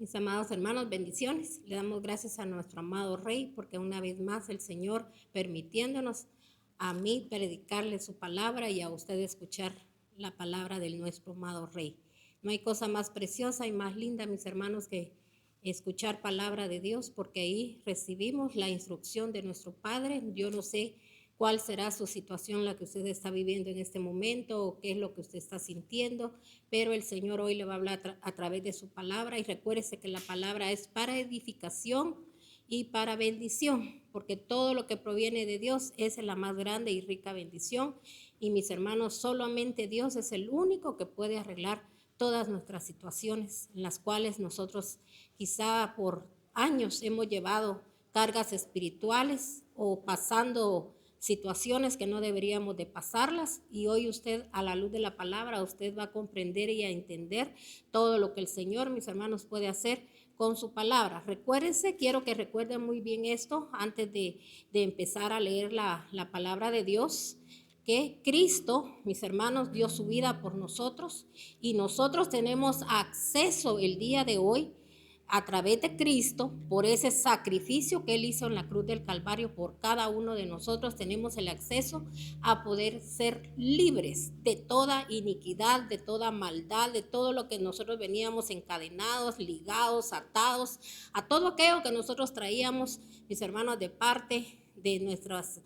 Mis amados hermanos, bendiciones. Le damos gracias a nuestro amado Rey porque una vez más el Señor permitiéndonos a mí predicarle su palabra y a usted escuchar la palabra del nuestro amado Rey. No hay cosa más preciosa y más linda, mis hermanos, que escuchar palabra de Dios, porque ahí recibimos la instrucción de nuestro Padre. Yo no sé cuál será su situación, la que usted está viviendo en este momento, o qué es lo que usted está sintiendo, pero el Señor hoy le va a hablar a través de su palabra, y recuérdese que la palabra es para edificación y para bendición, porque todo lo que proviene de Dios es la más grande y rica bendición. Y mis hermanos, solamente Dios es el único que puede arreglar todas nuestras situaciones en las cuales nosotros quizá por años hemos llevado cargas espirituales o pasando situaciones que no deberíamos de pasarlas, y hoy usted, a la luz de la palabra, usted va a comprender y a entender todo lo que el Señor, mis hermanos, puede hacer con su palabra. Recuérdense, quiero que recuerden muy bien esto antes de empezar a leer la palabra de Dios, que Cristo, mis hermanos, dio su vida por nosotros, y nosotros tenemos acceso el día de hoy a través de Cristo, por ese sacrificio que Él hizo en la cruz del Calvario por cada uno de nosotros. Tenemos el acceso a poder ser libres de toda iniquidad, de toda maldad, de todo lo que nosotros veníamos encadenados, ligados, atados, a todo aquello que nosotros traíamos, mis hermanos, de parte de nuestras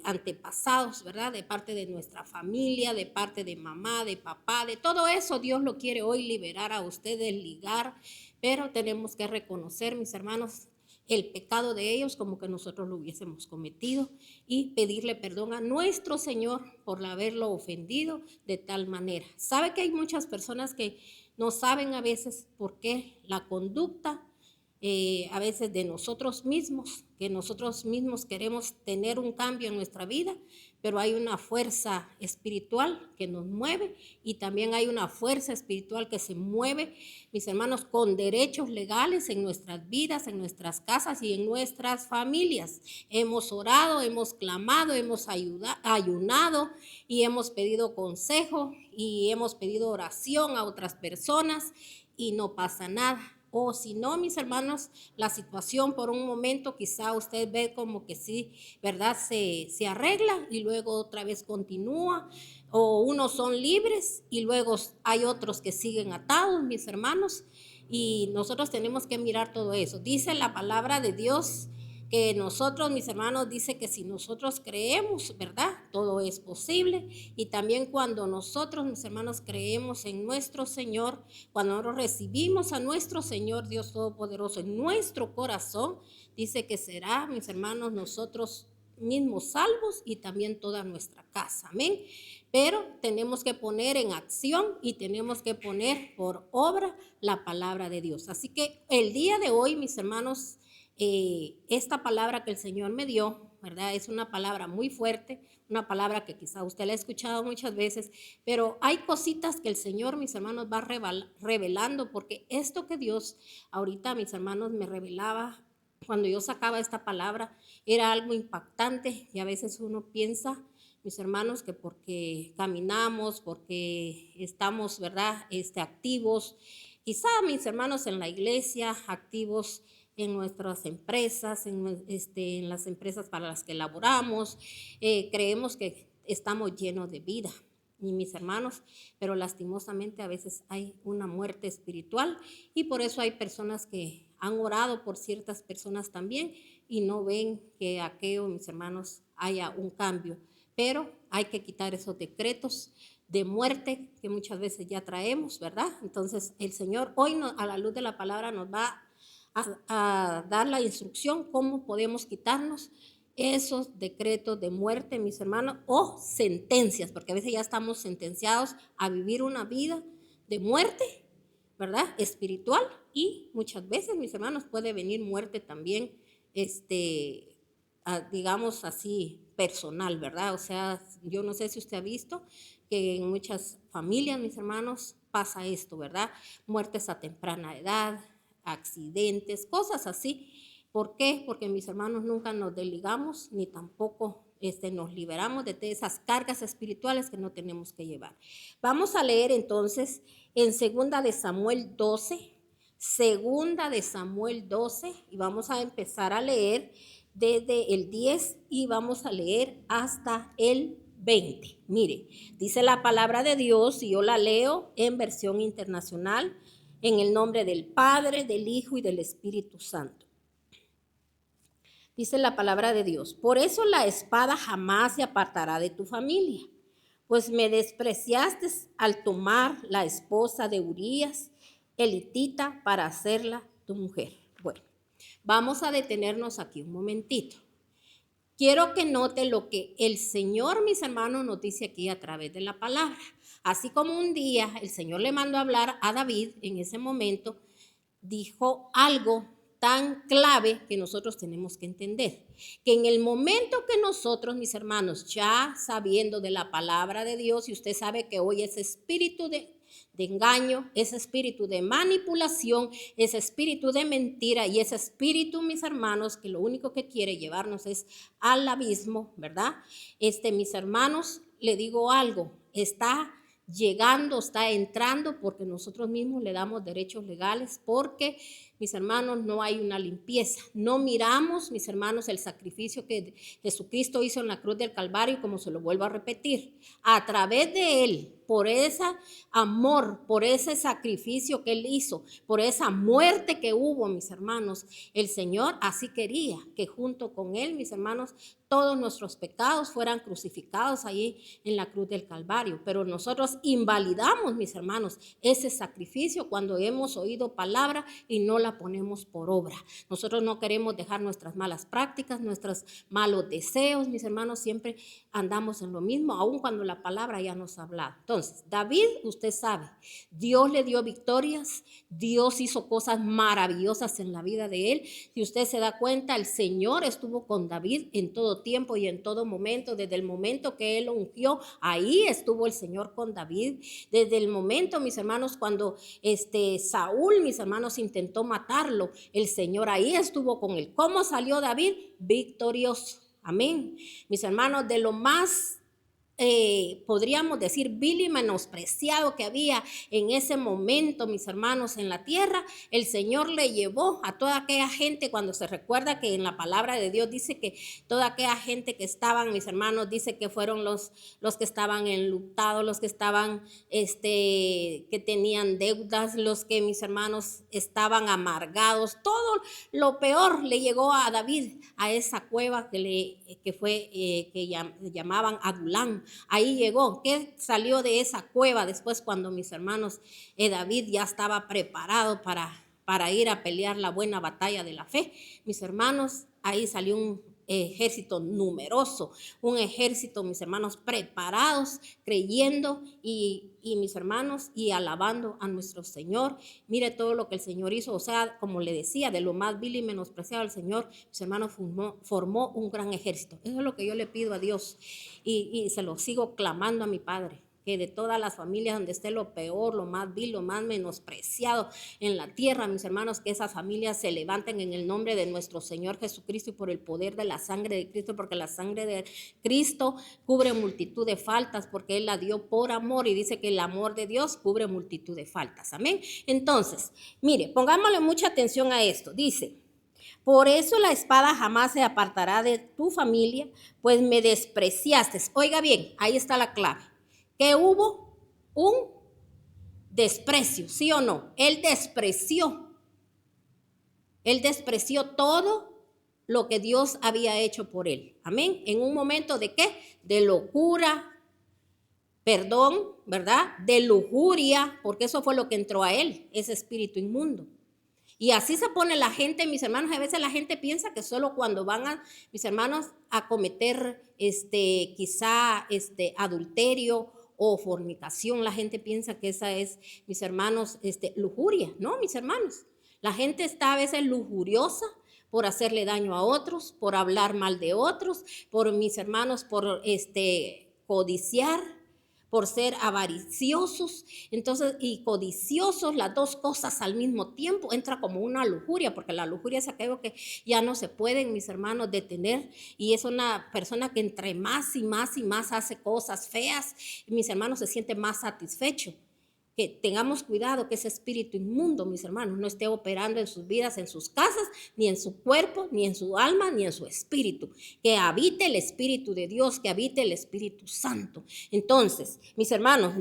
antepasados, ¿verdad? De parte de nuestra familia, de parte de mamá, de papá, de todo eso Dios lo quiere hoy liberar a ustedes, ligar, pero tenemos que reconocer, mis hermanos, el pecado de ellos como que nosotros lo hubiésemos cometido, y pedirle perdón a nuestro Señor por haberlo ofendido de tal manera. Sabe que hay muchas personas que no saben a veces por qué la conducta a veces de nosotros mismos, que nosotros mismos queremos tener un cambio en nuestra vida, pero hay una fuerza espiritual que nos mueve, y también hay una fuerza espiritual que se mueve, mis hermanos, con derechos legales en nuestras vidas, en nuestras casas y en nuestras familias. Hemos orado, hemos clamado, hemos ayunado y hemos pedido consejo y hemos pedido oración a otras personas y no pasa nada. O si no, mis hermanos, la situación por un momento quizá usted ve como que sí, ¿verdad? Se arregla y luego otra vez continúa. O unos son libres y luego hay otros que siguen atados, mis hermanos. Y nosotros tenemos que mirar todo eso. Dice la palabra de Dios que nosotros, mis hermanos, dice que si nosotros creemos, ¿verdad? Todo es posible. Y también cuando nosotros, mis hermanos, creemos en nuestro Señor, cuando nosotros recibimos a nuestro Señor Dios Todopoderoso en nuestro corazón, dice que será, mis hermanos, nosotros mismos salvos y también toda nuestra casa. Amén. Pero tenemos que poner en acción y tenemos que poner por obra la palabra de Dios. Así que el día de hoy, mis hermanos, esta palabra que el Señor me dio, ¿verdad? Es una palabra muy fuerte, una palabra que quizá usted la ha escuchado muchas veces, pero hay cositas que el Señor, mis hermanos, va revelando, porque esto que Dios ahorita, mis hermanos, me revelaba cuando yo sacaba esta palabra era algo impactante, y a veces uno piensa, mis hermanos, que porque caminamos, porque estamos, ¿verdad?, activos, quizá mis hermanos en la iglesia, activos en nuestras empresas, en las empresas para las que laboramos, creemos que estamos llenos de vida, y mis hermanos, pero lastimosamente a veces hay una muerte espiritual, y por eso hay personas que han orado por ciertas personas también y no ven que aquello, mis hermanos, haya un cambio. Pero hay que quitar esos decretos de muerte que muchas veces ya traemos, ¿verdad? Entonces el Señor hoy a la luz de la palabra nos va a dar la instrucción cómo podemos quitarnos esos decretos de muerte, mis hermanos, o sentencias, porque a veces ya estamos sentenciados a vivir una vida de muerte, ¿verdad? Espiritual, y muchas veces, mis hermanos, puede venir muerte también, digamos así, personal, ¿verdad? O sea, yo no sé si usted ha visto que en muchas familias, mis hermanos, pasa esto, ¿verdad? Muertes a temprana edad, accidentes, cosas así. ¿Por qué? Porque mis hermanos nunca nos desligamos ni tampoco nos liberamos de esas cargas espirituales que no tenemos que llevar. Vamos a leer entonces en 2 de Samuel 12, Segunda de Samuel 12, y vamos a empezar a leer desde el 10 y vamos a leer hasta el 20. Mire, dice la palabra de Dios y yo la leo en versión internacional, en el nombre del Padre, del Hijo y del Espíritu Santo. Dice la palabra de Dios: por eso la espada jamás se apartará de tu familia, pues me despreciaste al tomar la esposa de Urías, el hitita, para hacerla tu mujer. Bueno, vamos a detenernos aquí un momentito. Quiero que note lo que el Señor, mis hermanos, nos dice aquí a través de la palabra. Así como un día el Señor le mandó a hablar a David, en ese momento dijo algo tan clave que nosotros tenemos que entender. Que en el momento que nosotros, mis hermanos, ya sabiendo de la palabra de Dios, y usted sabe que hoy ese espíritu de engaño, ese espíritu de manipulación, ese espíritu de mentira y ese espíritu, mis hermanos, que lo único que quiere llevarnos es al abismo, ¿verdad? Mis hermanos, le digo algo, está llegando, está entrando porque nosotros mismos le damos derechos legales, porque, mis hermanos, no hay una limpieza. No miramos, mis hermanos, el sacrificio que Jesucristo hizo en la cruz del Calvario, como se lo vuelvo a repetir. A través de él, por ese amor, por ese sacrificio que él hizo, por esa muerte que hubo, mis hermanos, el Señor así quería que junto con él, mis hermanos, todos nuestros pecados fueran crucificados ahí en la cruz del Calvario. Pero nosotros invalidamos, mis hermanos, ese sacrificio cuando hemos oído palabra y no la ponemos por obra. Nosotros no queremos dejar nuestras malas prácticas, nuestros malos deseos, mis hermanos, siempre andamos en lo mismo, aun cuando la palabra ya nos ha hablado. Entonces, David, usted sabe, Dios le dio victorias, Dios hizo cosas maravillosas en la vida de él. Si usted se da cuenta, el Señor estuvo con David en todo tiempo y en todo momento. Desde el momento que él lo ungió, ahí estuvo el Señor con David. Desde el momento, mis hermanos, cuando Saúl, mis hermanos, intentó matarlo, el Señor ahí estuvo con él. ¿Cómo salió David? Victorioso. Amén. Mis hermanos, de lo más podríamos decir vil y menospreciado que había en ese momento, mis hermanos, en la tierra, el Señor le llevó a toda aquella gente. Cuando se recuerda que en la palabra de Dios dice que toda aquella gente que estaban, mis hermanos, dice que fueron los que estaban enlutados, los que estaban, que tenían deudas, los que, mis hermanos, estaban amargados. Todo lo peor le llegó a David, a esa cueva que llamaban Adulán. Ahí llegó. ¿Qué salió de esa cueva después, cuando, mis hermanos, David ya estaba preparado para ir a pelear la buena batalla de la fe? Mis hermanos, ahí salió un ejército numeroso, un ejército, mis hermanos, preparados, creyendo y mis hermanos, y alabando a nuestro Señor. Mire todo lo que el Señor hizo. O sea, como le decía, de lo más vil y menospreciado, el Señor, mis hermanos, formó un gran ejército. Eso es lo que yo le pido a Dios y se lo sigo clamando a mi Padre, que de todas las familias donde esté lo peor, lo más vil, lo más menospreciado en la tierra, mis hermanos, que esas familias se levanten en el nombre de nuestro Señor Jesucristo y por el poder de la sangre de Cristo, porque la sangre de Cristo cubre multitud de faltas, porque Él la dio por amor, y dice que el amor de Dios cubre multitud de faltas. Amén. Entonces, mire, pongámosle mucha atención a esto. Dice: por eso la espada jamás se apartará de tu familia, pues me despreciaste. Oiga bien, ahí está la clave. Que hubo un desprecio, ¿sí o no? Él despreció todo lo que Dios había hecho por él. Amén. En un momento de ¿qué? De locura, perdón, ¿verdad? De lujuria, porque eso fue lo que entró a él, ese espíritu inmundo. Y así se pone la gente, mis hermanos. A veces la gente piensa que solo cuando van mis hermanos, a cometer quizá adulterio o fornicación, la gente piensa que esa es, mis hermanos, lujuria. No, mis hermanos, la gente está a veces lujuriosa por hacerle daño a otros, por hablar mal de otros, por, mis hermanos, por codiciar, por ser avariciosos. Entonces, y codiciosos, las dos cosas al mismo tiempo, entra como una lujuria, porque la lujuria es aquello que ya no se pueden, mis hermanos, detener, y es una persona que entre más y más y más hace cosas feas, mis hermanos, se siente más satisfecho. que tengamos cuidado que ese espíritu inmundo, mis hermanos, no esté operando en sus vidas, en sus casas, ni en su cuerpo, ni en su alma, ni en su espíritu. Que habite el Espíritu de Dios, que habite el Espíritu Santo. Entonces, mis hermanos,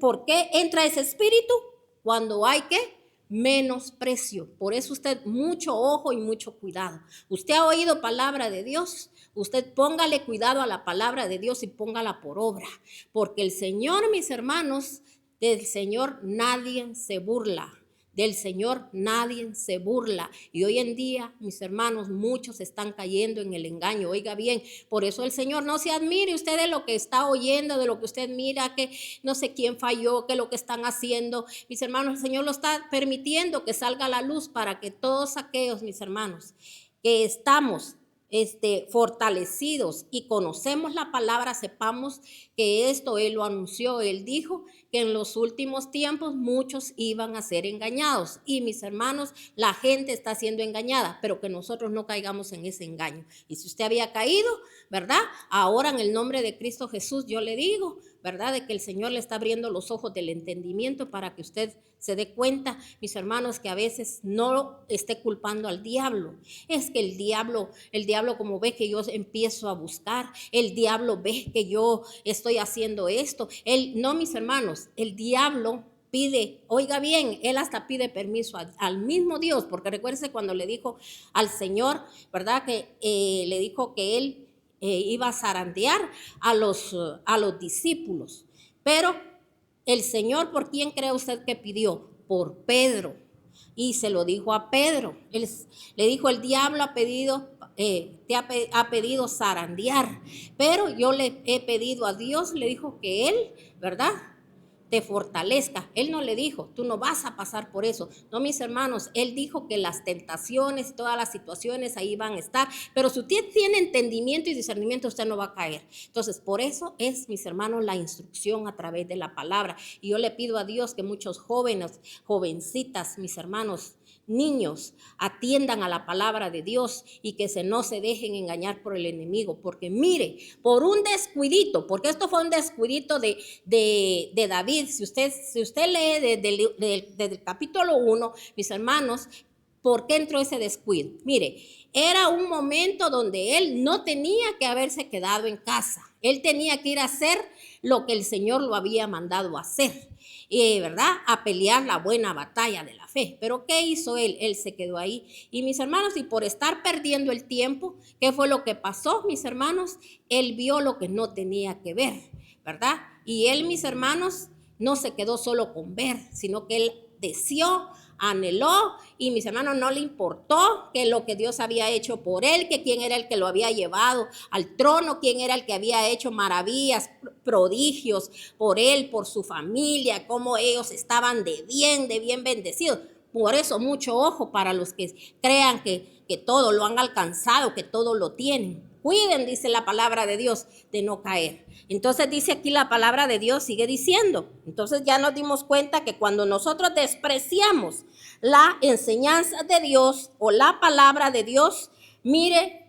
¿por qué entra ese espíritu? Cuando hay que menosprecio. Por eso usted mucho ojo y mucho cuidado. Usted ha oído palabra de Dios, usted póngale cuidado a la palabra de Dios y póngala por obra. Porque el Señor, mis hermanos, del Señor nadie se burla. Del Señor nadie se burla. Y hoy en día, mis hermanos, muchos están cayendo en el engaño. Oiga bien, por eso el Señor no se admire usted de lo que está oyendo, de lo que usted mira, que no sé quién falló, que lo que están haciendo. Mis hermanos, el Señor lo está permitiendo que salga a la luz para que todos aquellos, mis hermanos, que estamos fortalecidos y conocemos la palabra, sepamos que esto Él lo anunció. Él dijo que en los últimos tiempos muchos iban a ser engañados. Y mis hermanos, la gente está siendo engañada, pero que nosotros no caigamos en ese engaño. Y si usted había caído, ¿verdad? Ahora en el nombre de Cristo Jesús yo le digo, ¿verdad? De que el Señor le está abriendo los ojos del entendimiento para que usted se dé cuenta, mis hermanos, que a veces no esté culpando al diablo. Es que el diablo como ve que yo empiezo a buscar, el diablo ve que yo estoy haciendo esto. No, mis hermanos, el diablo pide, oiga bien, él hasta pide permiso al mismo Dios, porque recuérdese cuando le dijo al Señor, ¿verdad? Que le dijo que él iba a zarandear a los discípulos. Pero el Señor, ¿por quién cree usted que pidió? Por Pedro. Y se lo dijo a Pedro. Él le dijo, el diablo ha pedido, ha pedido zarandear, pero yo le he pedido a Dios, le dijo que Él, ¿verdad?, te fortalezca. Él no le dijo, tú no vas a pasar por eso. No, mis hermanos, Él dijo que las tentaciones, todas las situaciones ahí van a estar, pero si usted tiene entendimiento y discernimiento, usted no va a caer. Entonces, por eso es, mis hermanos, la instrucción a través de la palabra. Y yo le pido a Dios que muchos jóvenes, jovencitas, mis hermanos, niños, atiendan a la palabra de Dios y que no se dejen engañar por el enemigo, porque mire, por un descuidito, porque esto fue un descuidito de David, si usted lee desde el capítulo 1, mis hermanos, ¿por qué entró ese descuido? Mire, era un momento donde él no tenía que haberse quedado en casa, él tenía que ir a hacer lo que el Señor lo había mandado a hacer. ¿Verdad? A pelear la buena batalla de la fe. Pero ¿qué hizo él? Él se quedó ahí. Y mis hermanos, y por estar perdiendo el tiempo, ¿qué fue lo que pasó, mis hermanos? Él vio lo que no tenía que ver, ¿verdad? Y él, mis hermanos, no se quedó solo con ver, sino que él deseó, anheló, y mis hermanos, no le importó que lo que Dios había hecho por él, que quién era el que lo había llevado al trono, quién era el que había hecho maravillas, prodigios por él, por su familia, cómo ellos estaban de bien bendecidos. Por eso mucho ojo para los que crean que todo lo han alcanzado, que todo lo tienen. Cuiden, dice la palabra de Dios, de no caer. Entonces dice aquí la palabra de Dios, sigue diciendo. Entonces ya nos dimos cuenta que cuando nosotros despreciamos la enseñanza de Dios o la palabra de Dios, mire,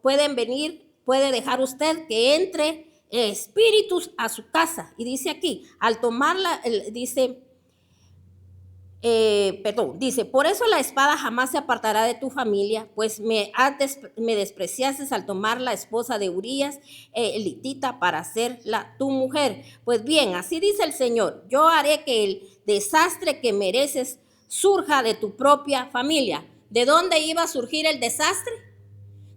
puede dejar usted que entre espíritus a su casa. Y dice aquí, al tomarla, dice, por eso la espada jamás se apartará de tu familia, pues me despreciaste al tomar la esposa de Urías, elitita, para hacerla tu mujer. Pues bien, así dice el Señor, yo haré que el desastre que mereces surja de tu propia familia. ¿De dónde iba a surgir el desastre?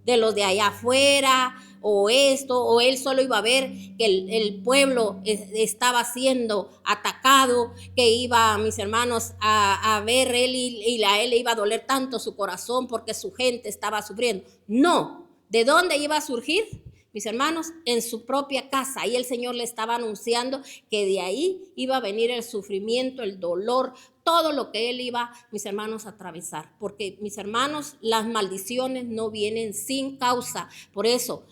De los de allá afuera, o esto, o él solo iba a ver que el pueblo estaba siendo atacado, que iba, mis hermanos, a ver él y a él le iba a doler tanto su corazón porque su gente estaba sufriendo. No, ¿de dónde iba a surgir? Mis hermanos, en su propia casa. Ahí el Señor le estaba anunciando que de ahí iba a venir el sufrimiento, el dolor, todo lo que él iba, mis hermanos, a atravesar. Porque, mis hermanos, las maldiciones no vienen sin causa. Por eso,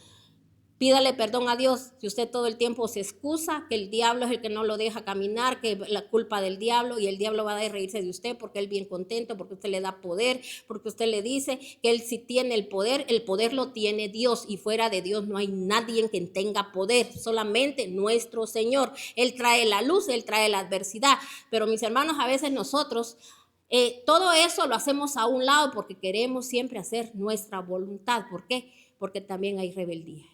Pídale perdón a Dios si usted todo el tiempo se excusa, que el diablo es el que no lo deja caminar, que es la culpa del diablo, y el diablo va a reírse de usted porque él bien contento, porque usted le da poder, porque usted le dice que él sí tiene el poder lo tiene Dios, y fuera de Dios no hay nadie que tenga poder, solamente nuestro Señor. Él trae la luz, Él trae la adversidad, pero mis hermanos, a veces nosotros todo eso lo hacemos a un lado porque queremos siempre hacer nuestra voluntad. ¿Por qué? Porque también hay rebeldía.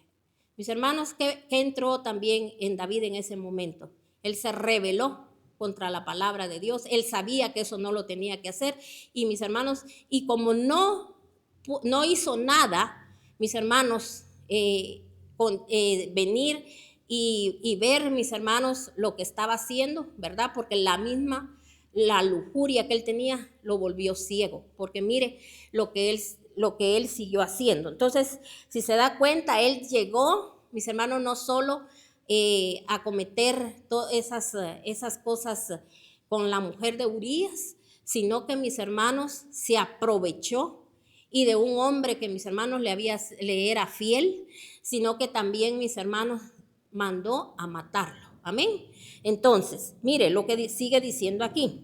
Mis hermanos, ¿qué entró también en David en ese momento? Él se rebeló contra la palabra de Dios. Él sabía que eso no lo tenía que hacer. Y mis hermanos, y como no hizo nada, mis hermanos, venir y ver, mis hermanos, lo que estaba haciendo, ¿verdad? Porque la lujuria que él tenía lo volvió ciego, porque mire lo que él siguió haciendo. Entonces, si se da cuenta, él llegó, mis hermanos, no solo a cometer todas esas cosas con la mujer de Urías, sino que, mis hermanos, se aprovechó y de un hombre que, mis hermanos, le era fiel, sino que también, mis hermanos, mandó a matarlo. Amén. Entonces, mire lo que sigue diciendo aquí.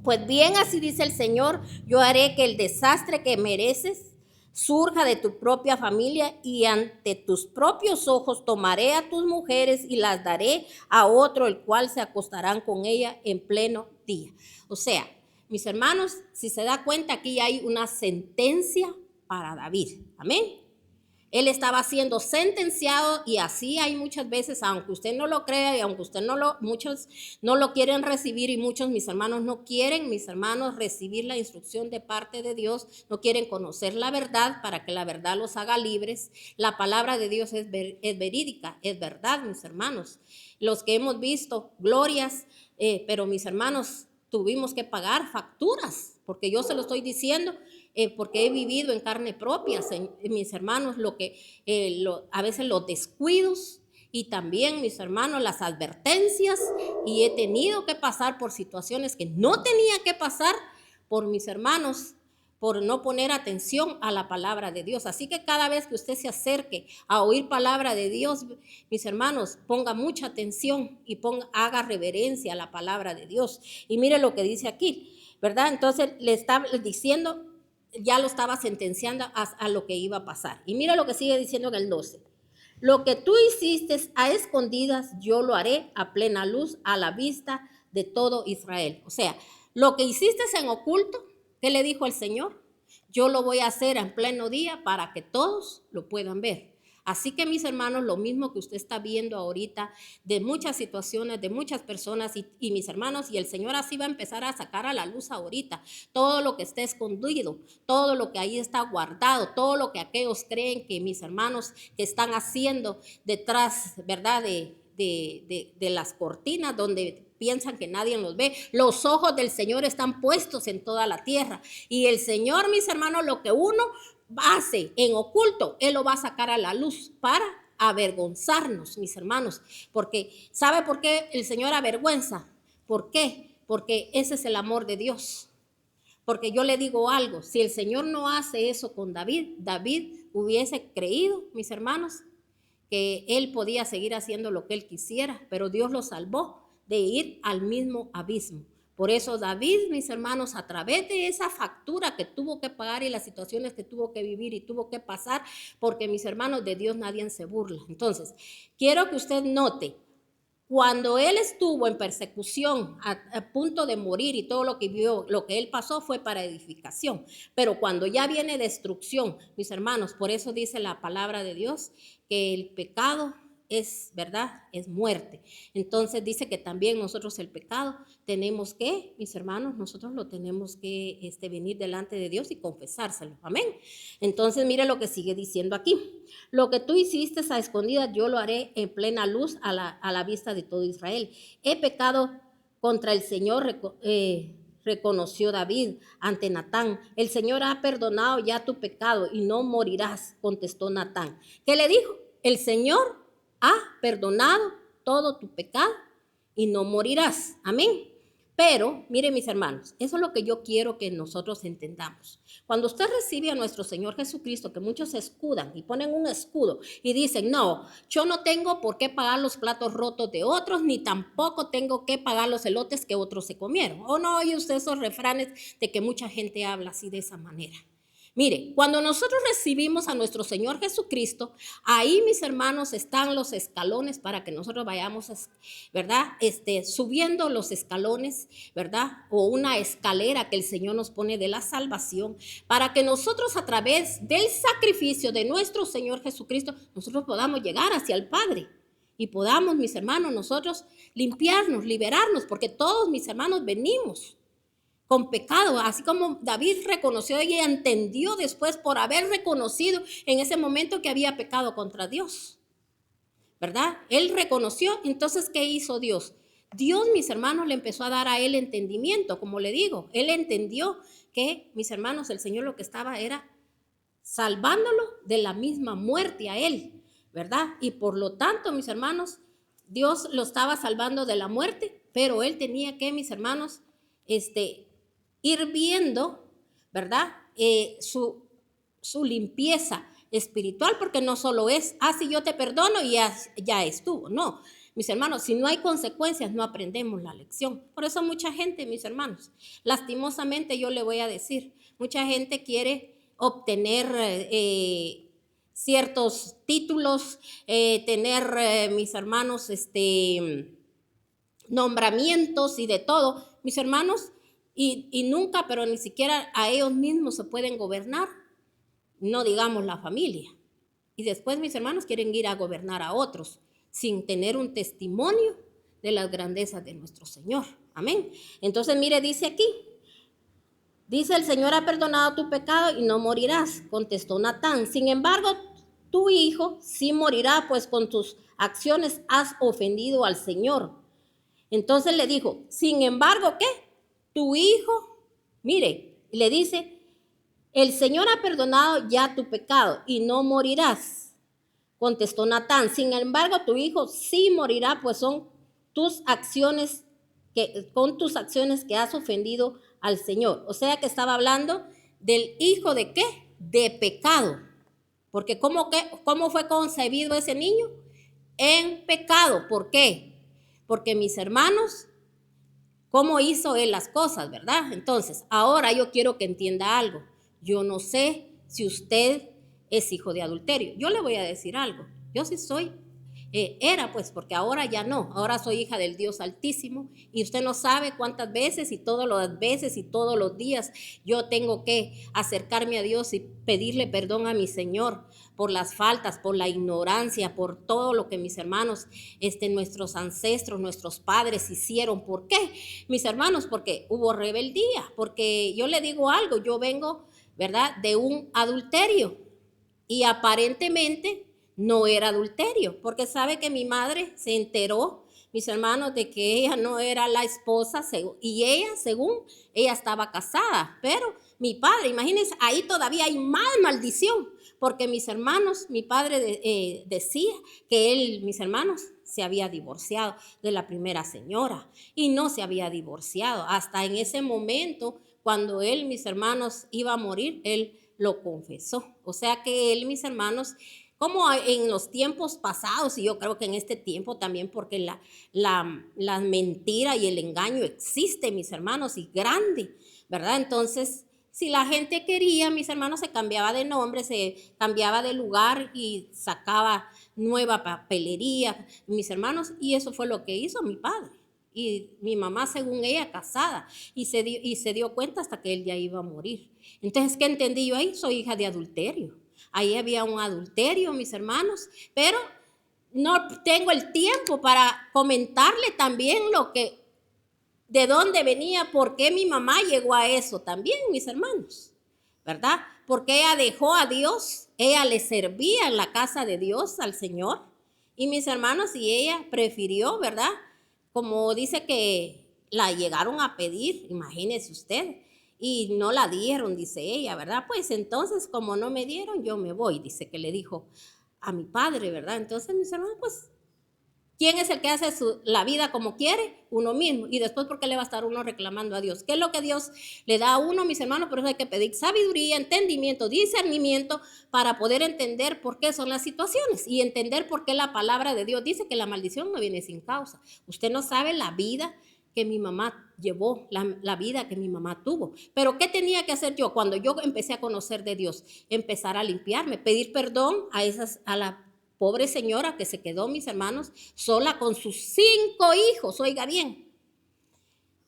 Pues bien, así dice el Señor, yo haré que el desastre que mereces surja de tu propia familia, y ante tus propios ojos tomaré a tus mujeres y las daré a otro, el cual se acostarán con ella en pleno día. O sea, mis hermanos, si se da cuenta, aquí hay una sentencia para David. Amén. Él estaba siendo sentenciado, y así hay muchas veces, aunque usted no lo crea y aunque usted muchos no lo quieren recibir, y muchos, mis hermanos, no quieren, mis hermanos, recibir la instrucción de parte de Dios, no quieren conocer la verdad para que la verdad los haga libres. La palabra de Dios es verídica, es verdad, mis hermanos. Los que hemos visto glorias, pero mis hermanos, tuvimos que pagar facturas, porque yo se lo estoy diciendo, porque he vivido en carne propia, mis hermanos, a veces los descuidos, y también, mis hermanos, las advertencias, y he tenido que pasar por situaciones que no tenía que pasar por, mis hermanos, por no poner atención a la palabra de Dios. Así que cada vez que usted se acerque a oír palabra de Dios, mis hermanos, ponga mucha atención y haga reverencia a la palabra de Dios. Y mire lo que dice aquí, ¿verdad? Entonces le está diciendo, ya lo estaba sentenciando a lo que iba a pasar. Y mira lo que sigue diciendo en el 12. Lo que tú hiciste a escondidas, yo lo haré a plena luz, a la vista de todo Israel. O sea, lo que hiciste en oculto, ¿qué le dijo el Señor? Yo lo voy a hacer en pleno día para que todos lo puedan ver. Así que, mis hermanos, lo mismo que usted está viendo ahorita de muchas situaciones, de muchas personas, y mis hermanos, y el Señor así va a empezar a sacar a la luz ahorita todo lo que está escondido, todo lo que ahí está guardado, todo lo que aquellos creen que, mis hermanos, que están haciendo detrás, ¿verdad?, de las cortinas, donde piensan que nadie los ve. Los ojos del Señor están puestos en toda la tierra, y el Señor, mis hermanos, lo que uno hace en oculto, Él lo va a sacar a la luz para avergonzarnos, mis hermanos. Porque, ¿sabe por qué el Señor avergüenza? ¿Por qué? Porque ese es el amor de Dios. Porque yo le digo algo, si el Señor no hace eso con David, David hubiese creído, mis hermanos, que él podía seguir haciendo lo que él quisiera, pero Dios lo salvó de ir al mismo abismo. Por eso David, mis hermanos, a través de esa factura que tuvo que pagar y las situaciones que tuvo que vivir y tuvo que pasar, porque, mis hermanos, de Dios nadie se burla. Entonces, quiero que usted note, cuando él estuvo en persecución a punto de morir, y todo lo que vio, lo que él pasó fue para edificación, pero cuando ya viene destrucción, mis hermanos, por eso dice la palabra de Dios que el pecado es, ¿verdad?, es muerte. Entonces dice que también nosotros el pecado tenemos que, mis hermanos, nosotros lo tenemos que venir delante de Dios y confesárselo. Amén. Entonces mire lo que sigue diciendo aquí. Lo que tú hiciste a escondidas, yo lo haré en plena luz a la vista de todo Israel. He pecado contra el Señor, reconoció David ante Natán. El Señor ha perdonado ya tu pecado y no morirás, contestó Natán. ¿Qué le dijo? El Señor ha perdonado todo tu pecado y no morirás. Amén. Pero, miren mis hermanos, eso es lo que yo quiero que nosotros entendamos. Cuando usted recibe a nuestro Señor Jesucristo, que muchos se escudan y ponen un escudo y dicen, no, yo no tengo por qué pagar los platos rotos de otros, ni tampoco tengo que pagar los elotes que otros se comieron. ¿O no oye usted esos refranes de que mucha gente habla así de esa manera? Mire, cuando nosotros recibimos a nuestro Señor Jesucristo, ahí, mis hermanos, están los escalones para que nosotros vayamos, ¿verdad? Subiendo los escalones, ¿verdad? O una escalera que el Señor nos pone de la salvación, para que nosotros a través del sacrificio de nuestro Señor Jesucristo, nosotros podamos llegar hacia el Padre. Y podamos, mis hermanos, nosotros limpiarnos, liberarnos, porque todos, mis hermanos, venimos con pecado, así como David reconoció y entendió después por haber reconocido en ese momento que había pecado contra Dios, ¿verdad? Él reconoció, entonces, ¿qué hizo Dios? Dios, mis hermanos, le empezó a dar a él entendimiento, como le digo, él entendió que, mis hermanos, el Señor lo que estaba era salvándolo de la misma muerte a él, ¿verdad? Y por lo tanto, mis hermanos, Dios lo estaba salvando de la muerte, pero él tenía que, mis hermanos, ir viendo, ¿verdad? Su limpieza espiritual, porque no solo es, si yo te perdono y ya estuvo, no. Mis hermanos, si no hay consecuencias, no aprendemos la lección. Por eso mucha gente, mis hermanos, lastimosamente yo le voy a decir, mucha gente quiere obtener ciertos títulos, tener, mis hermanos, nombramientos y de todo. Mis hermanos, y nunca, pero ni siquiera a ellos mismos se pueden gobernar, no digamos la familia. Y después, mis hermanos, quieren ir a gobernar a otros sin tener un testimonio de las grandezas de nuestro Señor. Amén. Entonces, mire, dice aquí, dice, el Señor ha perdonado tu pecado y no morirás, contestó Natán. Sin embargo, tu hijo sí morirá, pues con tus acciones has ofendido al Señor. Entonces le dijo, sin embargo, ¿qué? Tu hijo, mire, le dice, el Señor ha perdonado ya tu pecado y no morirás. Contestó Natán, sin embargo, tu hijo sí morirá, pues son tus acciones, con tus acciones que has ofendido al Señor. O sea que estaba hablando del hijo de ¿qué? De pecado. Porque ¿cómo fue concebido ese niño? En pecado. ¿Por qué? Porque mis hermanos, ¿cómo hizo él las cosas, verdad? Entonces, ahora yo quiero que entienda algo. Yo no sé si usted es hijo de adulterio. Yo le voy a decir algo. Yo sí soy, era pues, porque ahora ya no. Ahora soy hija del Dios Altísimo y usted no sabe cuántas veces y todas las veces y todos los días yo tengo que acercarme a Dios y pedirle perdón a mi Señor por las faltas, por la ignorancia, por todo lo que mis hermanos, nuestros ancestros, nuestros padres hicieron. ¿Por qué? Mis hermanos, porque hubo rebeldía, porque yo le digo algo, yo vengo, ¿verdad?, de un adulterio y aparentemente no era adulterio, porque sabe que mi madre se enteró, mis hermanos, de que ella no era la esposa y ella, según ella estaba casada, pero mi padre, imagínense, ahí todavía hay más maldición, porque mis hermanos, mi padre decía que él, mis hermanos, se había divorciado de la primera señora y no se había divorciado. Hasta en ese momento, cuando él, mis hermanos, iba a morir, él lo confesó. O sea que él, mis hermanos, como en los tiempos pasados, y yo creo que en este tiempo también, porque la mentira y el engaño existe, mis hermanos, y grande, ¿verdad? Entonces, si la gente quería, mis hermanos, se cambiaba de nombre, se cambiaba de lugar y sacaba nueva papelería, mis hermanos, y eso fue lo que hizo mi padre. Y mi mamá, según ella, casada, y se dio cuenta hasta que él ya iba a morir. Entonces, ¿qué entendí yo ahí? Soy hija de adulterio. Ahí había un adulterio, mis hermanos, pero no tengo el tiempo para comentarle también de dónde venía, por qué mi mamá llegó a eso también, mis hermanos, ¿verdad? Porque ella dejó a Dios, ella le servía en la casa de Dios al Señor, y mis hermanos, y ella prefirió, ¿verdad? Como dice que la llegaron a pedir, imagínese usted, y no la dieron, dice ella, ¿verdad? Pues entonces, como no me dieron, yo me voy, dice que le dijo a mi padre, ¿verdad? Entonces, mis hermanos, pues ¿Quién es el que hace la vida como quiere? Uno mismo. Y después, ¿por qué le va a estar uno reclamando a Dios? ¿Qué es lo que Dios le da a uno, mis hermanos? Por eso hay que pedir sabiduría, entendimiento, discernimiento para poder entender por qué son las situaciones y entender por qué la palabra de Dios dice que la maldición no viene sin causa. Usted no sabe la vida que mi mamá llevó, la vida que mi mamá tuvo. Pero ¿qué tenía que hacer yo cuando yo empecé a conocer de Dios? Empezar a limpiarme, pedir perdón a la pobre señora que se quedó, mis hermanos, sola con sus 5 hijos, oiga bien.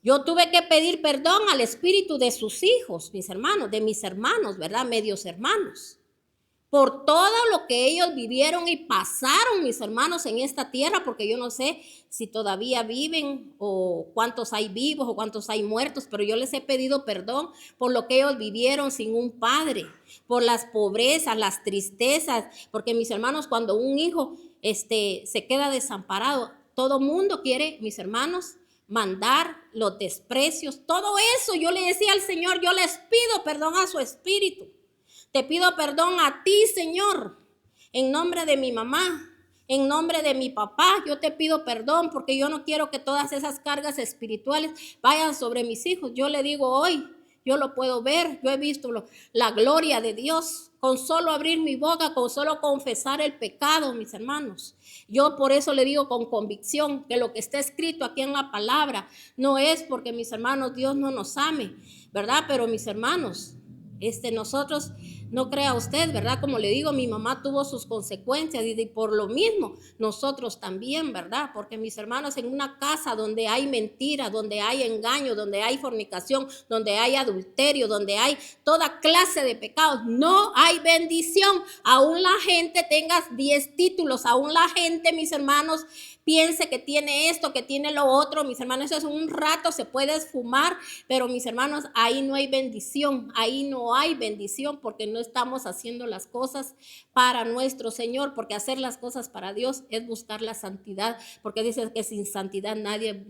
Yo tuve que pedir perdón al espíritu de sus hijos, mis hermanos, de mis hermanos, ¿verdad? Medios hermanos. Por todo lo que ellos vivieron y pasaron, mis hermanos, en esta tierra, porque yo no sé si todavía viven o cuántos hay vivos o cuántos hay muertos, pero yo les he pedido perdón por lo que ellos vivieron sin un padre, por las pobrezas, las tristezas, porque mis hermanos, cuando un hijo se queda desamparado, todo mundo quiere, mis hermanos, mandar los desprecios, todo eso. Yo le decía al Señor, yo les pido perdón a su espíritu. Te pido perdón a ti, Señor, en nombre de mi mamá, en nombre de mi papá. Yo te pido perdón porque yo no quiero que todas esas cargas espirituales vayan sobre mis hijos. Yo le digo hoy, yo lo puedo ver, yo he visto la gloria de Dios con solo abrir mi boca, con solo confesar el pecado, mis hermanos. Yo por eso le digo con convicción que lo que está escrito aquí en la palabra no es porque, mis hermanos, Dios no nos ame, ¿verdad? Pero mis hermanos, nosotros, no crea usted, ¿verdad? Como le digo, mi mamá tuvo sus consecuencias y por lo mismo nosotros también, ¿verdad? Porque mis hermanos, en una casa donde hay mentira, donde hay engaño, donde hay fornicación, donde hay adulterio, donde hay toda clase de pecados, no hay bendición. Aún la gente tenga 10 títulos, aún la gente, mis hermanos, piense que tiene esto, que tiene lo otro, mis hermanos, eso es un rato, se puede esfumar, pero mis hermanos, ahí no hay bendición, ahí no hay bendición porque no estamos haciendo las cosas para nuestro Señor, porque hacer las cosas para Dios es buscar la santidad, porque dice que sin santidad nadie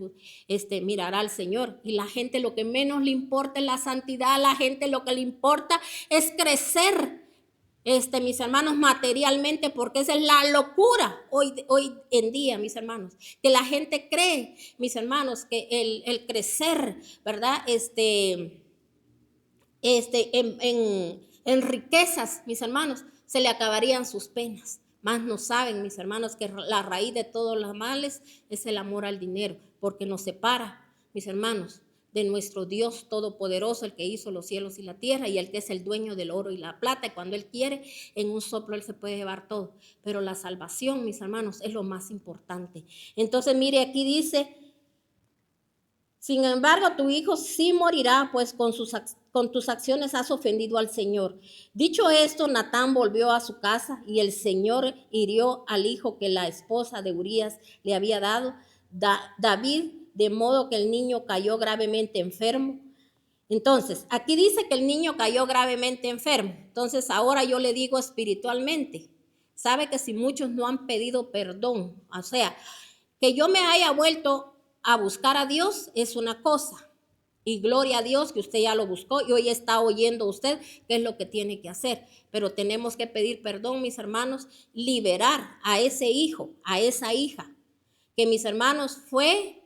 mirará al Señor, y la gente lo que menos le importa es la santidad, a la gente lo que le importa es crecer, mis hermanos, materialmente, porque esa es la locura hoy en día, mis hermanos, que la gente cree, mis hermanos, que el crecer, ¿verdad? En riquezas, mis hermanos, se le acabarían sus penas. Más no saben, mis hermanos, que la raíz de todos los males es el amor al dinero, porque nos separa, mis hermanos, de nuestro Dios todopoderoso, el que hizo los cielos y la tierra y el que es el dueño del oro y la plata. Y cuando Él quiere, en un soplo Él se puede llevar todo. Pero la salvación, mis hermanos, es lo más importante. Entonces, mire, aquí dice: sin embargo, tu hijo sí morirá, pues con tus acciones has ofendido al Señor. Dicho esto, Natán volvió a su casa y el Señor hirió al hijo que la esposa de Urías le había dado, David, de modo que el niño cayó gravemente enfermo. Entonces, aquí dice que el niño cayó gravemente enfermo. Entonces, ahora yo le digo espiritualmente, sabe que si muchos no han pedido perdón, o sea, que yo me haya vuelto a buscar a Dios es una cosa, y gloria a Dios que usted ya lo buscó y hoy está oyendo usted qué es lo que tiene que hacer. Pero tenemos que pedir perdón, mis hermanos, liberar a ese hijo, a esa hija, que, mis hermanos, fue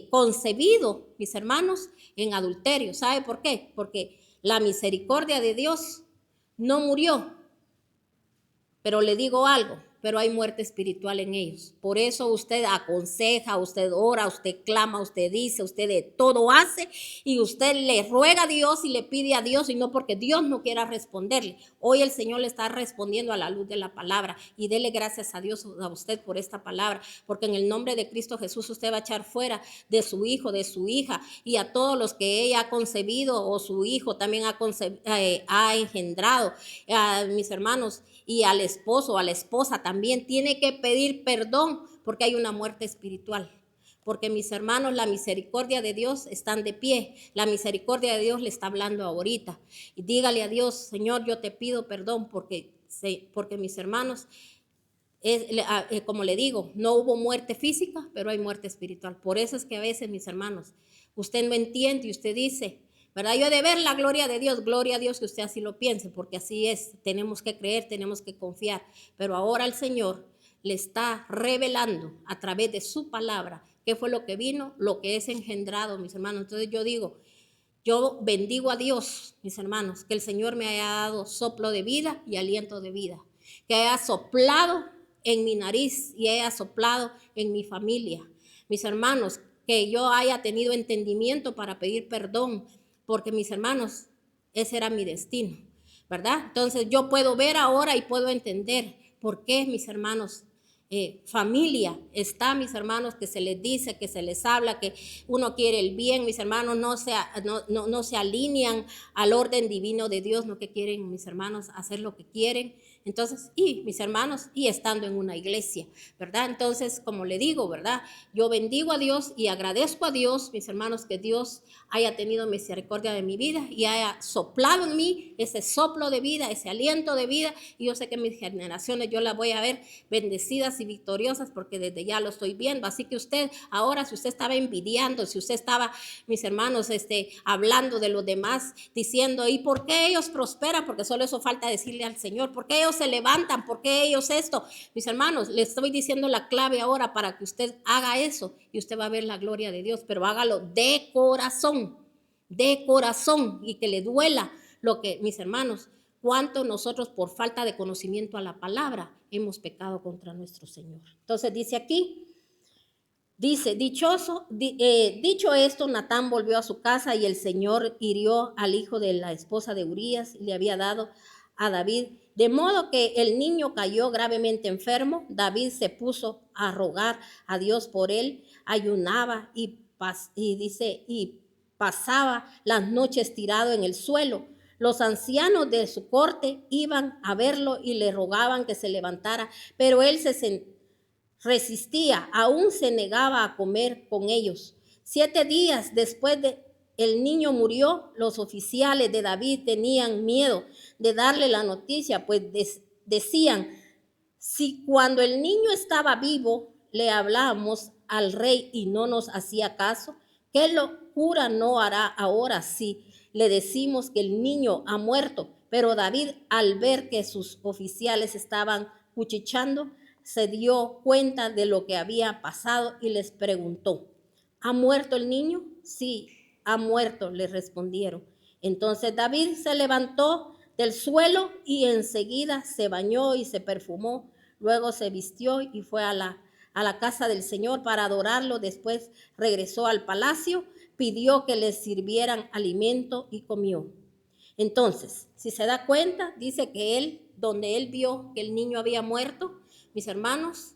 concebido, mis hermanos, en adulterio. ¿Sabe por qué? Porque la misericordia de Dios no murió. Pero le digo algo, pero hay muerte espiritual en ellos. Por eso usted aconseja, usted ora, usted clama, usted dice, usted de todo hace y usted le ruega a Dios y le pide a Dios, y no porque Dios no quiera responderle. Hoy el Señor le está respondiendo a la luz de la palabra, y dele gracias a Dios, a usted, por esta palabra, porque en el nombre de Cristo Jesús usted va a echar fuera de su hijo, de su hija y a todos los que ella ha concebido o su hijo también ha engendrado, mis hermanos, y al esposo o a la esposa también tiene que pedir perdón porque hay una muerte espiritual. Porque, mis hermanos, la misericordia de Dios están de pie. La misericordia de Dios le está hablando ahorita. Y dígale a Dios: Señor, yo te pido perdón porque mis hermanos, como le digo, no hubo muerte física, pero hay muerte espiritual. Por eso es que a veces, mis hermanos, usted no entiende y usted dice, ¿verdad? Yo he de ver la gloria de Dios. Gloria a Dios que usted así lo piense, porque así es. Tenemos que creer, tenemos que confiar. Pero ahora el Señor le está revelando a través de su palabra qué fue lo que vino, lo que es engendrado, mis hermanos. Entonces yo digo, yo bendigo a Dios, mis hermanos, que el Señor me haya dado soplo de vida y aliento de vida, que haya soplado en mi nariz y haya soplado en mi familia. Mis hermanos, que yo haya tenido entendimiento para pedir perdón, porque mis hermanos, ese era mi destino, ¿verdad? Entonces yo puedo ver ahora y puedo entender por qué, mis hermanos, familia está, mis hermanos, que se les dice, que se les habla, que uno quiere el bien, mis hermanos no se alinean al orden divino de Dios, no que quieren, mis hermanos, hacer lo que quieren. Entonces, y mis hermanos, y estando en una iglesia, ¿verdad? Entonces, como le digo, ¿verdad? Yo bendigo a Dios y agradezco a Dios, mis hermanos, que Dios haya tenido misericordia de mi vida y haya soplado en mí ese soplo de vida, ese aliento de vida. Y yo sé que mis generaciones yo las voy a ver bendecidas y victoriosas porque desde ya lo estoy viendo. Así que usted, ahora, si usted estaba envidiando, si usted estaba, mis hermanos, hablando de los demás, diciendo, ¿y por qué ellos prosperan? Porque solo eso falta decirle al Señor. ¿Por qué ellos se levantan? ¿Por qué ellos esto? Mis hermanos, le estoy diciendo la clave ahora para que usted haga eso y usted va a ver la gloria de Dios, pero hágalo de corazón y que le duela lo que, mis hermanos, cuánto nosotros por falta de conocimiento a la palabra hemos pecado contra nuestro Señor. Entonces dice aquí, dicho esto, Natán volvió a su casa y el Señor hirió al hijo de la esposa de Urías y le había dado a David, de modo que el niño cayó gravemente enfermo. David se puso a rogar a Dios por él, ayunaba y pasaba las noches tirado en el suelo. Los ancianos de su corte iban a verlo y le rogaban que se levantara, pero él resistía, aún se negaba a comer con ellos. 7 días después de el niño murió, los oficiales de David tenían miedo de darle la noticia, pues decían, si cuando el niño estaba vivo le hablábamos al rey y no nos hacía caso, ¿qué locura no hará ahora si le decimos que el niño ha muerto? Pero David, al ver que sus oficiales estaban cuchicheando, se dio cuenta de lo que había pasado y les preguntó, ¿ha muerto el niño? Sí, ha muerto, le respondieron. Entonces David se levantó del suelo y enseguida se bañó y se perfumó. Luego se vistió y fue a la casa del Señor para adorarlo. Después regresó al palacio, pidió que les sirvieran alimento y comió. Entonces, si se da cuenta, dice que donde él vio que el niño había muerto, mis hermanos,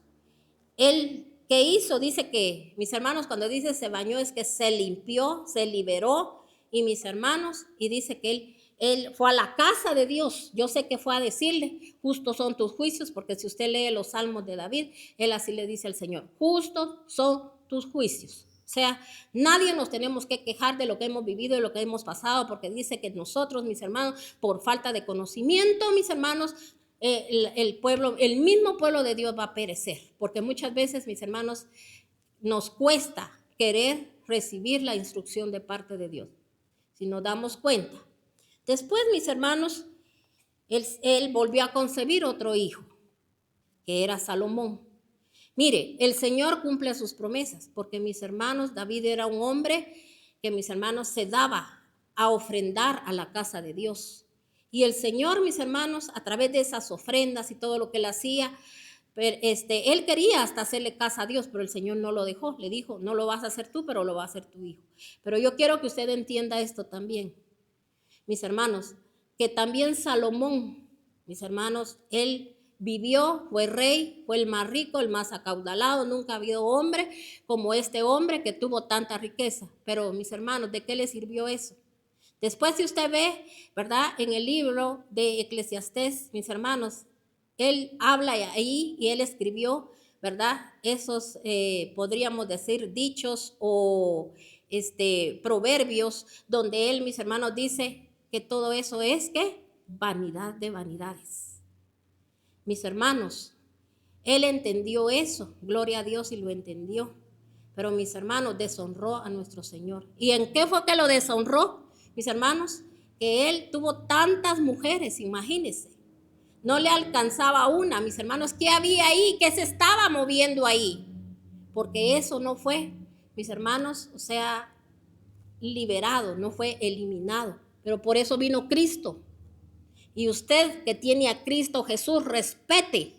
él, ¿qué hizo? Dice que, mis hermanos, cuando dice se bañó, es que se limpió, se liberó, y mis hermanos, y dice que él fue a la casa de Dios. Yo sé que fue a decirle, justos son tus juicios, porque si usted lee los salmos de David, él así le dice al Señor, justos son tus juicios. O sea, nadie nos tenemos que quejar de lo que hemos vivido y lo que hemos pasado, porque dice que nosotros, mis hermanos, por falta de conocimiento, mis hermanos, el mismo pueblo de Dios va a perecer, porque muchas veces, mis hermanos, nos cuesta querer recibir la instrucción de parte de Dios, si nos damos cuenta. Después, mis hermanos, él volvió a concebir otro hijo, que era Salomón. Mire, el Señor cumple sus promesas, porque mis hermanos, David era un hombre que, mis hermanos, se daba a ofrendar a la casa de Dios. Y el Señor, mis hermanos, a través de esas ofrendas y todo lo que él hacía, él quería hasta hacerle casa a Dios, pero el Señor no lo dejó. Le dijo, no lo vas a hacer tú, pero lo va a hacer tu hijo. Pero yo quiero que usted entienda esto también, mis hermanos, que también Salomón, mis hermanos, él vivió, fue rey, fue el más rico, el más acaudalado. Nunca ha habido hombre como este hombre que tuvo tanta riqueza. Pero, mis hermanos, ¿de qué le sirvió eso? Después, si usted ve, ¿verdad? En el libro de Eclesiastés, mis hermanos, él habla ahí y él escribió, ¿verdad? Esos, podríamos decir, dichos o proverbios, donde él, mis hermanos, dice que todo eso es, ¿qué? Vanidad de vanidades. Mis hermanos, él entendió eso, gloria a Dios, y lo entendió. Pero, mis hermanos, deshonró a nuestro Señor. ¿Y en qué fue que lo deshonró? Mis hermanos, que él tuvo tantas mujeres, imagínense. No le alcanzaba una, mis hermanos. ¿Qué había ahí? ¿Qué se estaba moviendo ahí? Porque eso no fue, mis hermanos, o sea, liberado, no fue eliminado. Pero por eso vino Cristo. Y usted que tiene a Cristo Jesús, respete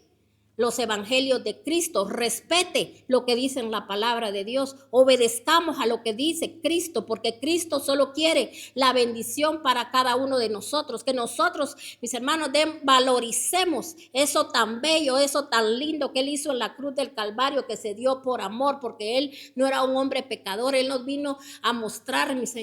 los evangelios de Cristo, respete lo que dice en la palabra de Dios, obedezcamos a lo que dice Cristo, porque Cristo solo quiere la bendición para cada uno de nosotros, que nosotros, mis hermanos, valoricemos eso tan bello, eso tan lindo que Él hizo en la cruz del Calvario, que se dio por amor, porque Él no era un hombre pecador, Él nos vino a mostrar, mis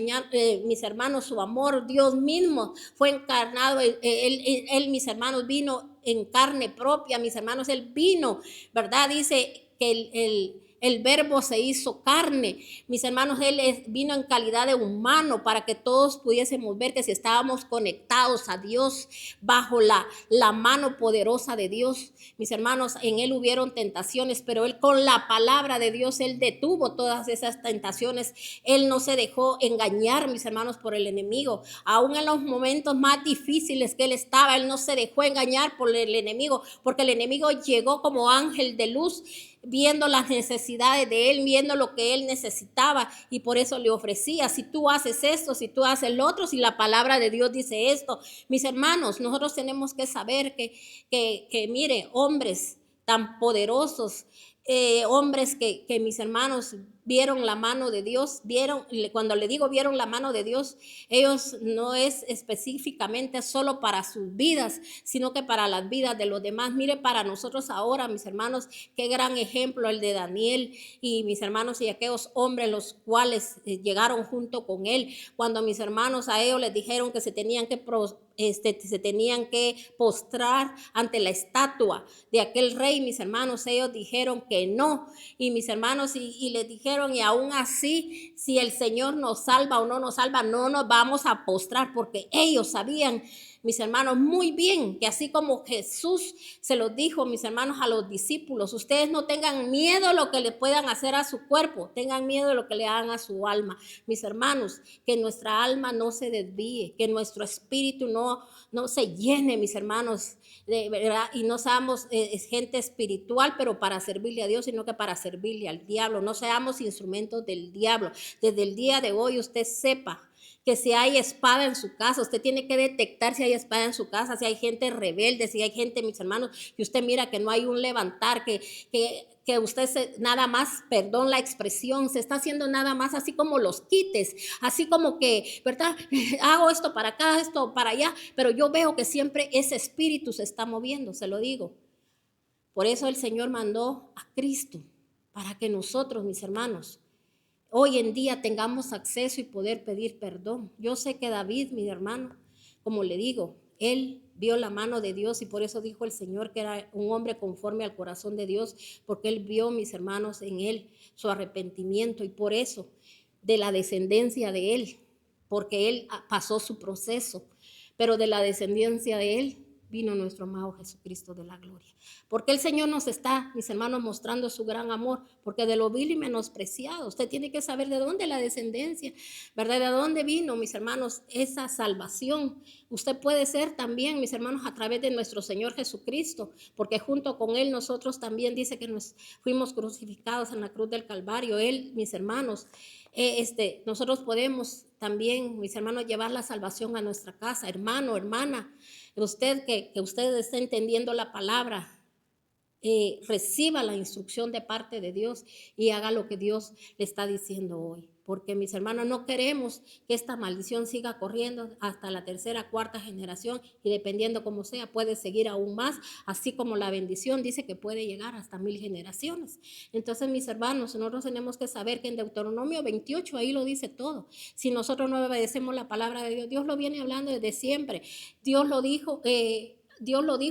hermanos, su amor. Dios mismo fue encarnado, él, mis hermanos, vino en carne propia, mis hermanos. Él vino, ¿verdad? Dice que el verbo se hizo carne, mis hermanos. Él vino en calidad de humano para que todos pudiésemos ver que si estábamos conectados a Dios, bajo la mano poderosa de Dios, mis hermanos, en Él hubieron tentaciones, pero Él con la palabra de Dios, Él detuvo todas esas tentaciones. Él no se dejó engañar, mis hermanos, por el enemigo. Aún en los momentos más difíciles que Él estaba, Él no se dejó engañar por el enemigo, porque el enemigo llegó como ángel de luz, viendo las necesidades de Él, viendo lo que Él necesitaba, y por eso le ofrecía: si tú haces esto, si tú haces lo otro, si la palabra de Dios dice esto. Mis hermanos, nosotros tenemos que saber que mire, hombres tan poderosos, hombres que mis hermanos vieron la mano de Dios, cuando le digo vieron la mano de Dios, ellos no es específicamente solo para sus vidas, sino que para las vidas de los demás. Mire, para nosotros ahora, mis hermanos, qué gran ejemplo el de Daniel y mis hermanos, y aquellos hombres los cuales llegaron junto con él, cuando mis hermanos a ellos les dijeron que se tenían que postrar ante la estatua de aquel rey. Mis hermanos, ellos dijeron que no, y mis hermanos, y les dijeron: y aún así, si el Señor nos salva o no nos salva, no nos vamos a postrar, porque ellos sabían, mis hermanos, muy bien que así como Jesús se los dijo, mis hermanos, a los discípulos: ustedes no tengan miedo de lo que le puedan hacer a su cuerpo, tengan miedo de lo que le hagan a su alma. Mis hermanos, que nuestra alma no se desvíe, que nuestro espíritu no se llene, mis hermanos, de verdad, y no seamos gente espiritual, pero para servirle a Dios, sino que para servirle al diablo. No seamos instrumentos del diablo. Desde el día de hoy usted sepa que si hay espada en su casa, usted tiene que detectar si hay espada en su casa, si hay gente rebelde, si hay gente, mis hermanos, que usted mira que no hay un levantar, que usted nada más, perdón la expresión, se está haciendo nada más así como los quites, así como que, ¿verdad? Hago esto para acá, esto para allá, pero yo veo que siempre ese espíritu se está moviendo, se lo digo. Por eso el Señor mandó a Cristo, para que nosotros, mis hermanos, hoy en día tengamos acceso y poder pedir perdón. Yo sé que David, mi hermano, como le digo, él vio la mano de Dios, y por eso dijo el Señor que era un hombre conforme al corazón de Dios, porque él vio, mis hermanos, en él su arrepentimiento, y por eso de la descendencia de él, porque él pasó su proceso, pero de la descendencia de él vino nuestro amado Jesucristo de la gloria. Porque el Señor nos está, mis hermanos, mostrando su gran amor, porque de lo vil y menospreciado, usted tiene que saber de dónde la descendencia, ¿verdad? De dónde vino, mis hermanos, esa salvación. Usted puede ser también, mis hermanos, a través de nuestro Señor Jesucristo, porque junto con Él nosotros también dice que nos fuimos crucificados en la cruz del Calvario. Él, mis hermanos, nosotros podemos también, mis hermanos, llevar la salvación a nuestra casa. Hermano, hermana, usted que usted está entendiendo la palabra, reciba la instrucción de parte de Dios y haga lo que Dios le está diciendo hoy. Porque, mis hermanos, no queremos que esta maldición siga corriendo hasta la tercera, cuarta generación, y dependiendo como sea, puede seguir aún más, así como la bendición dice que puede llegar hasta 1000 generaciones. Entonces, mis hermanos, nosotros tenemos que saber que en Deuteronomio 28 ahí lo dice todo. Si nosotros no obedecemos la palabra de Dios, Dios lo viene hablando desde siempre. Dios lo dijo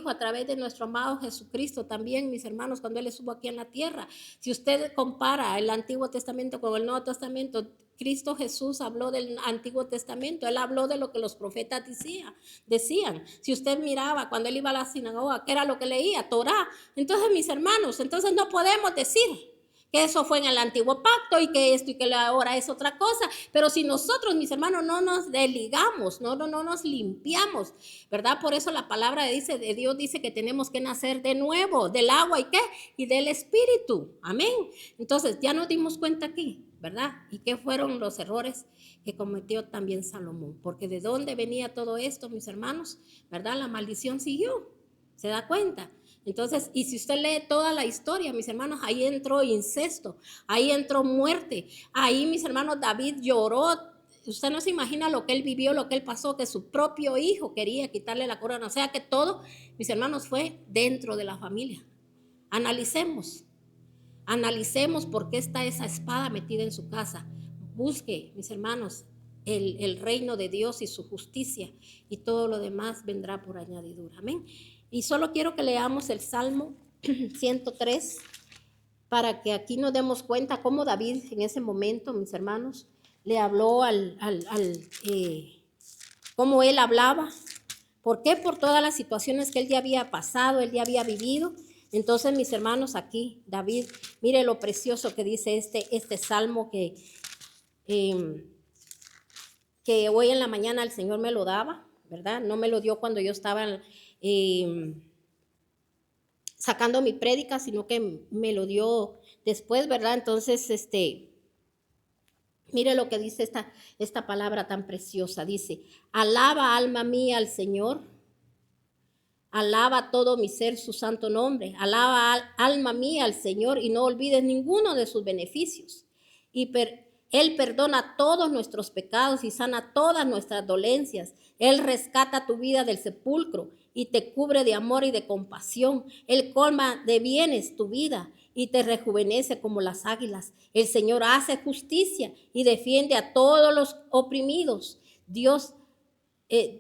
a través de nuestro amado Jesucristo también, mis hermanos, cuando Él estuvo aquí en la tierra. Si usted compara el Antiguo Testamento con el Nuevo Testamento, Cristo Jesús habló del Antiguo Testamento. Él habló de lo que los profetas decían. Si usted miraba cuando Él iba a la sinagoga, ¿qué era lo que leía? Torá. Entonces, mis hermanos, entonces no podemos decir que eso fue en el antiguo pacto y que esto y que ahora es otra cosa. Pero si nosotros, mis hermanos, no nos desligamos, no nos limpiamos, ¿verdad? Por eso la palabra de Dios dice que tenemos que nacer de nuevo, del agua y ¿qué? Y del Espíritu. Amén. Entonces, ya nos dimos cuenta aquí, ¿verdad? ¿Y qué fueron los errores que cometió también Salomón? Porque de dónde venía todo esto, mis hermanos, ¿verdad? La maldición siguió. ¿Se da cuenta? Entonces, y si usted lee toda la historia, mis hermanos, ahí entró incesto, ahí entró muerte, ahí, mis hermanos, David lloró. Usted no se imagina lo que él vivió, lo que él pasó, que su propio hijo quería quitarle la corona. O sea que todo, mis hermanos, fue dentro de la familia. Analicemos por qué está esa espada metida en su casa. Busque, mis hermanos, el reino de Dios y su justicia, y todo lo demás vendrá por añadidura. Amén. Y solo quiero que leamos el Salmo 103 para que aquí nos demos cuenta cómo David en ese momento, mis hermanos, le habló cómo él hablaba. ¿Por qué? Por todas las situaciones que él ya había pasado, él ya había vivido. Entonces, mis hermanos, aquí David, mire lo precioso que dice este salmo que hoy en la mañana el Señor me lo daba, ¿verdad? No me lo dio cuando yo estaba sacando mi prédica, sino que me lo dio después, ¿verdad? Entonces, mire lo que dice esta palabra tan preciosa. Dice, alaba alma mía al Señor. Alaba todo mi ser su santo nombre. Alaba alma mía al Señor y no olvides ninguno de sus beneficios. Él perdona todos nuestros pecados y sana todas nuestras dolencias. Él rescata tu vida del sepulcro y te cubre de amor y de compasión. Él colma de bienes tu vida y te rejuvenece como las águilas. El Señor hace justicia y defiende a todos los oprimidos. Dios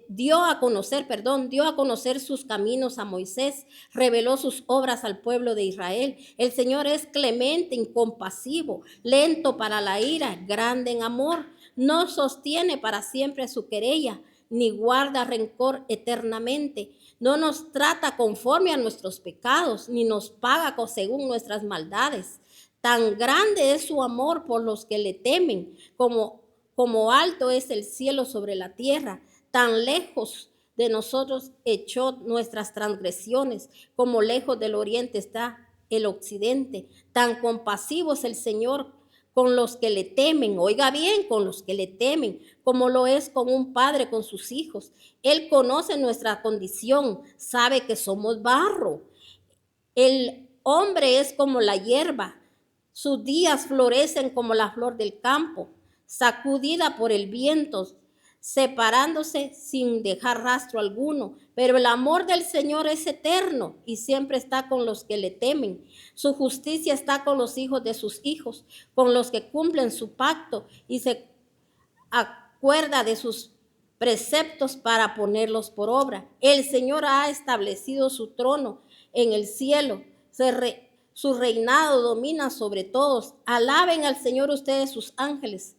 dio a conocer sus caminos a Moisés, reveló sus obras al pueblo de Israel. El Señor es clemente, incompasivo, lento para la ira, grande en amor, no sostiene para siempre su querella, ni guarda rencor eternamente. No nos trata conforme a nuestros pecados, ni nos paga según nuestras maldades. Tan grande es su amor por los que le temen, como alto es el cielo sobre la tierra. Tan lejos de nosotros echó nuestras transgresiones, como lejos del oriente está el occidente. Tan compasivo es el Señor con los que le temen, oiga bien, con los que le temen, como lo es con un padre con sus hijos. Él conoce nuestra condición, sabe que somos barro. El hombre es como la hierba, sus días florecen como la flor del campo, sacudida por el viento, separándose sin dejar rastro alguno. Pero el amor del Señor es eterno y siempre está con los que le temen. Su justicia está con los hijos de sus hijos, con los que cumplen su pacto y se acuerda de sus preceptos para ponerlos por obra. El Señor ha establecido su trono en el cielo. Su reinado domina sobre todos. Alaben al Señor ustedes sus ángeles,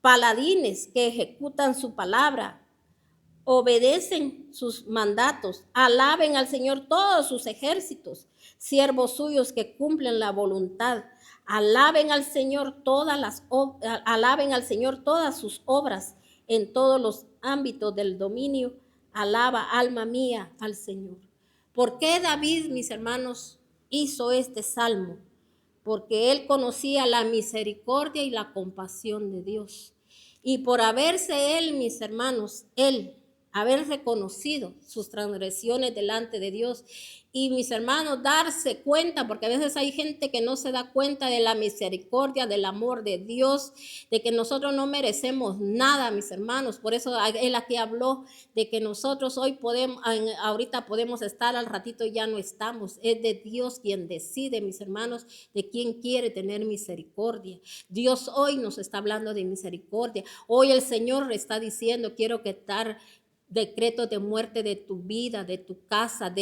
paladines que ejecutan su palabra, obedecen sus mandatos. Alaben al Señor todos sus ejércitos, siervos suyos que cumplen la voluntad. Alaben al Señor todas sus obras en todos los ámbitos del dominio. Alaba, alma mía, al Señor. ¿Por qué David, mis hermanos, hizo este salmo? Porque él conocía la misericordia y la compasión de Dios. Y por haberse él, mis hermanos, haber reconocido sus transgresiones delante de Dios, y mis hermanos, darse cuenta, porque a veces hay gente que no se da cuenta de la misericordia, del amor de Dios, de que nosotros no merecemos nada, mis hermanos. Por eso él aquí habló de que nosotros ahorita podemos estar, al ratito ya no estamos. Es de Dios quien decide, mis hermanos, de quién quiere tener misericordia. Dios hoy nos está hablando de misericordia. Hoy el Señor está diciendo, quiero quitar decretos de muerte de tu vida, de tu casa,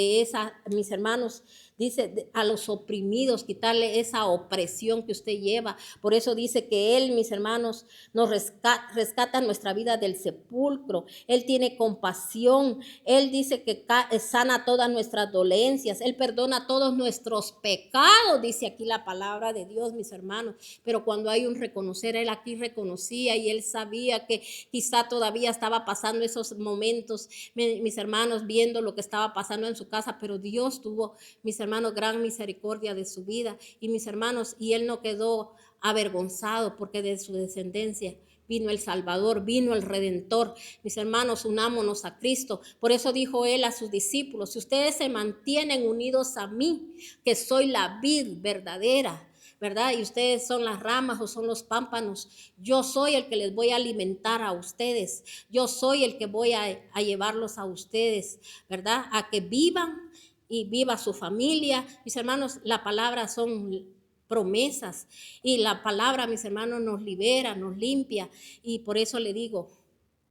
mis hermanos, dice a los oprimidos, quitarle esa opresión que usted lleva. Por eso dice que Él, mis hermanos, nos rescata nuestra vida del sepulcro. Él tiene compasión. Él dice que sana todas nuestras dolencias. Él perdona todos nuestros pecados, dice aquí la palabra de Dios, mis hermanos. Pero cuando hay un reconocer, Él aquí reconocía y Él sabía que quizá todavía estaba pasando esos momentos, mis hermanos, viendo lo que estaba pasando en su casa, pero Dios tuvo, mis hermanos, gran misericordia de su vida. Y mis hermanos, y Él no quedó avergonzado porque de su descendencia vino el Salvador, vino el Redentor. Mis hermanos, unámonos a Cristo. Por eso dijo Él a sus discípulos: si ustedes se mantienen unidos a mí, que soy la vid verdadera, ¿verdad? Y ustedes son las ramas o son los pámpanos. Yo soy el que les voy a alimentar a ustedes. Yo soy el que voy a llevarlos a ustedes, ¿verdad? A que vivan y viva su familia. Mis hermanos, la palabra son promesas y la palabra, mis hermanos, nos libera, nos limpia, y por eso le digo,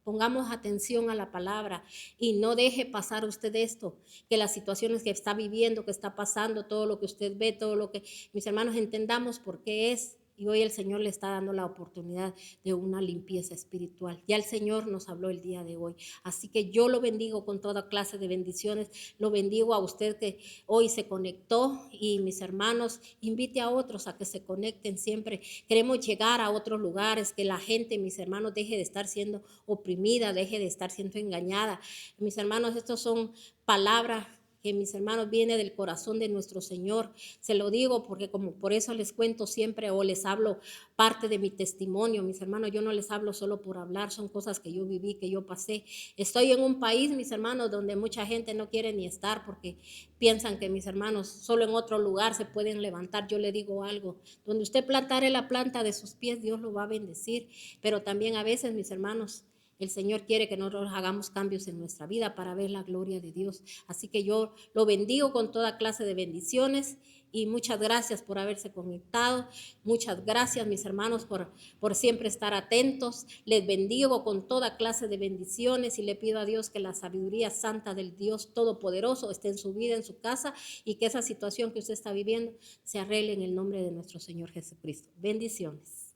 pongamos atención a la palabra y no deje pasar usted esto, que las situaciones que está viviendo, que está pasando, todo lo que usted ve, todo lo que, mis hermanos, entendamos por qué es. Y hoy el Señor le está dando la oportunidad de una limpieza espiritual. Ya el Señor nos habló el día de hoy. Así que yo lo bendigo con toda clase de bendiciones. Lo bendigo a usted que hoy se conectó, y mis hermanos, invite a otros a que se conecten siempre. Queremos llegar a otros lugares, que la gente, mis hermanos, deje de estar siendo oprimida, deje de estar siendo engañada. Mis hermanos, estos son palabras que, mis hermanos, viene del corazón de nuestro Señor. Se lo digo porque como por eso les cuento siempre o les hablo parte de mi testimonio. Mis hermanos, yo no les hablo solo por hablar, son cosas que yo viví, que yo pasé. Estoy en un país, mis hermanos, donde mucha gente no quiere ni estar porque piensan que, mis hermanos, solo en otro lugar se pueden levantar. Yo le digo algo: donde usted plantare la planta de sus pies, Dios lo va a bendecir. Pero también a veces, mis hermanos, el Señor quiere que nosotros hagamos cambios en nuestra vida para ver la gloria de Dios. Así que yo lo bendigo con toda clase de bendiciones, y muchas gracias por haberse conectado. Muchas gracias, mis hermanos, por siempre estar atentos. Les bendigo con toda clase de bendiciones y le pido a Dios que la sabiduría santa del Dios Todopoderoso esté en su vida, en su casa, y que esa situación que usted está viviendo se arregle en el nombre de nuestro Señor Jesucristo. Bendiciones.